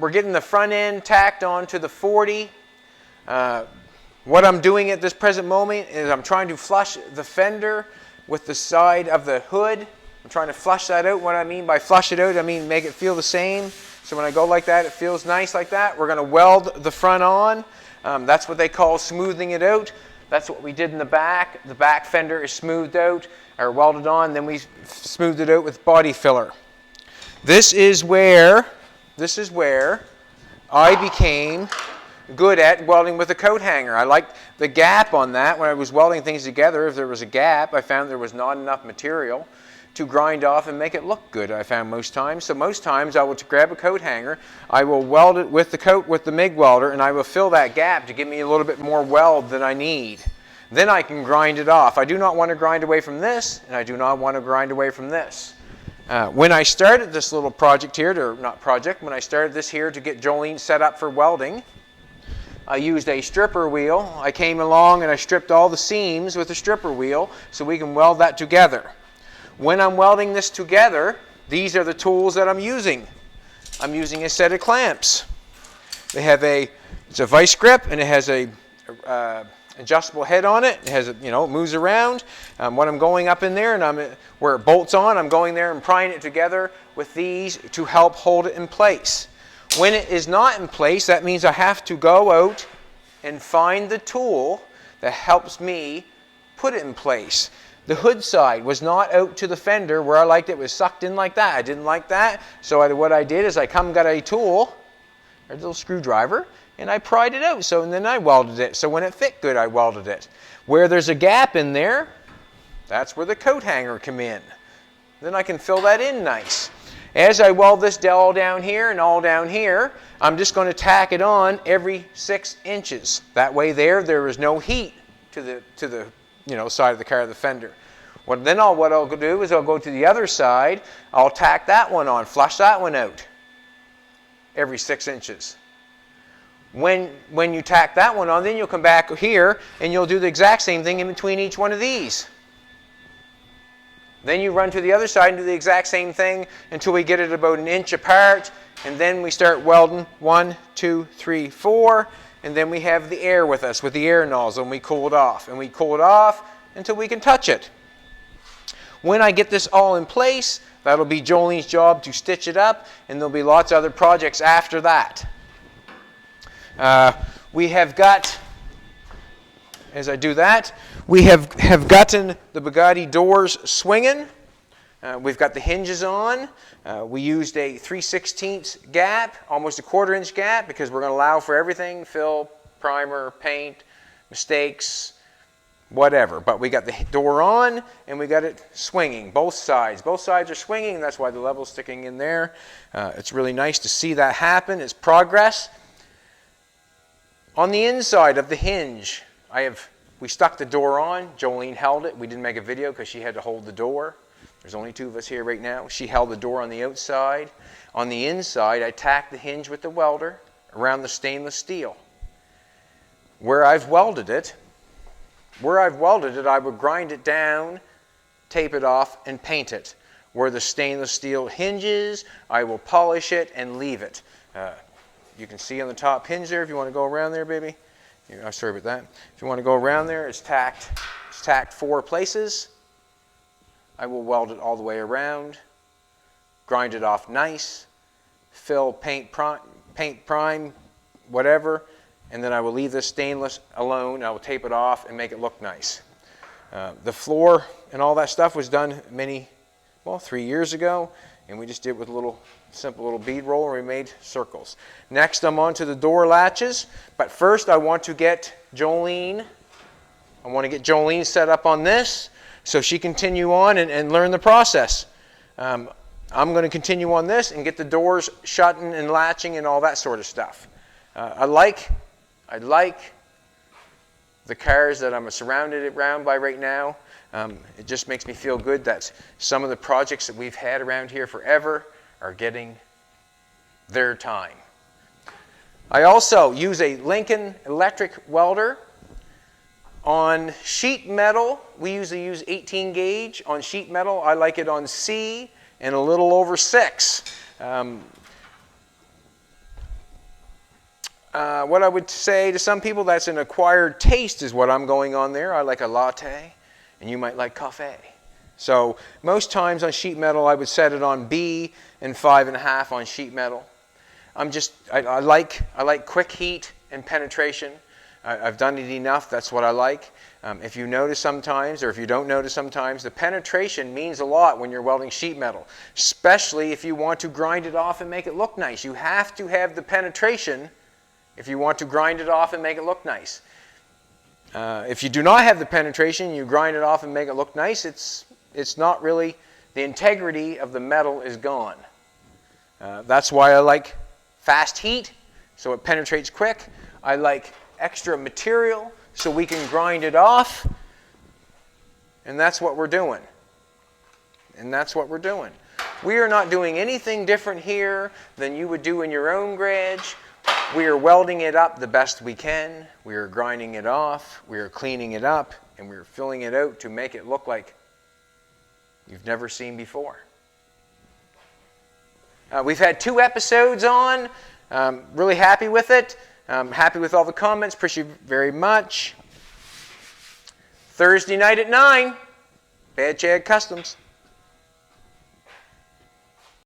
We're getting the front end tacked onto the 40. What I'm doing at this present moment is I'm trying to flush the fender with the side of the hood. I'm trying to flush that out. What I mean by flush it out, I mean make it feel the same. So when I go like that, it feels nice like that. We're going to weld the front on. That's what they call smoothing it out. That's what we did in the back. The back fender is smoothed out or welded on. Then we smoothed it out with body filler. This is where I became good at welding with a coat hanger. I liked the gap on that. When I was welding things together, if there was a gap, I found there was not enough material to grind off and make it look good, I found most times. So most times I will grab a coat hanger, I will weld it with the MIG welder, and I will fill that gap to give me a little bit more weld than I need. Then I can grind it off. I do not want to grind away from this, and I do not want to grind away from this. When I started this little project here, when I started this here to get Jolene set up for welding, I used a stripper wheel. I came along and I stripped all the seams with a stripper wheel so we can weld that together. When I'm welding this together, these are the tools that I'm using. I'm using a set of clamps. They have it's a vice grip, and it has a adjustable head on it. It has it moves around. When I'm going up in there and where it bolts on, I'm going there and prying it together with these to help hold it in place. When it is not in place, that means I have to go out and find the tool that helps me put it in place. The hood side was not out to the fender where I liked it was sucked in like that. I didn't like that. So what I did is I got a tool, a little screwdriver, and I pried it out. And then I welded it. So when it fit good, I welded it. Where there's a gap in there, that's where the coat hanger come in. Then I can fill that in nice. As I weld this all down here and all down here, I'm just going to tack it on every 6 inches. That way there is no heat to the side of the car, the fender. What I'll do is I'll go to the other side, I'll tack that one on, flush that one out every 6 inches. When you tack that one on, then you'll come back here and you'll do the exact same thing in between each one of these. Then you run to the other side and do the exact same thing until we get it about 1 inch apart, and then we start welding 1, 2, 3, 4, and then we have the air with us with the air nozzle, and we cool it off. And we cool it off until we can touch it. When I get this all in place, that'll be Jolene's job to stitch it up, and there'll be lots of other projects after that. We have got, as I do that, we have gotten the Bugatti doors swinging. We've got the hinges on. We used a 3/16 gap, almost a 1/4 inch gap, because we're going to allow for everything, fill, primer, paint, mistakes, whatever. But we got the door on and we got it swinging, both sides. Both sides are swinging, that's why the level's sticking in there. It's really nice to see that happen. It's progress. On the inside of the hinge, we stuck the door on. Jolene held it. We didn't make a video because she had to hold the door. There's only 2 of us here right now. She held the door on the outside. On the inside, I tacked the hinge with the welder around the stainless steel. Where I've welded it, I would grind it down, tape it off, and paint it. Where the stainless steel hinges, I will polish it and leave it. You can see on the top hinge there, if you want to go around there, baby. I'm sorry about that. If you want to go around there, it's tacked 4 places. I will weld it all the way around, grind it off nice, fill, paint, prime, whatever, and then I will leave this stainless alone. I will tape it off and make it look nice. The floor and all that stuff was done 3 years ago, and we just did it with a simple little bead roller, and we made circles. Next, I'm on to the door latches, but first I want to get Jolene set up on this, so she continue on and learn the process. I'm going to continue on this and get the doors shutting and latching and all that sort of stuff. I like the cars that I'm surrounded around by right now. It just makes me feel good that some of the projects that we've had around here forever are getting their time. I also use a Lincoln electric welder. On sheet metal, we usually use 18 gauge. On sheet metal, I like it on C and a little over 6. what I would say to some people, that's an acquired taste is what I'm going on there. I like a latte, and you might like cafe. So most times on sheet metal, I would set it on B and 5.5 on sheet metal. I like quick heat and penetration. I've done it enough. That's what I like. If you notice sometimes, or if you don't notice sometimes, the penetration means a lot when you're welding sheet metal, especially if you want to grind it off and make it look nice. You have to have the penetration if you want to grind it off and make it look nice. If you do not have the penetration, you grind it off and make it look nice, it's not really, the integrity of the metal is gone. That's why I like fast heat, so it penetrates quick. I like extra material, so we can grind it off. And that's what we're doing. And that's what we're doing. We are not doing anything different here than you would do in your own garage. We are welding it up the best we can. We are grinding it off. We are cleaning it up. And we are filling it out to make it look like you've never seen before. We've had 2 episodes on. Really happy with it. Happy with all the comments. Appreciate you very much. Thursday night at 9, Bad Chad Customs.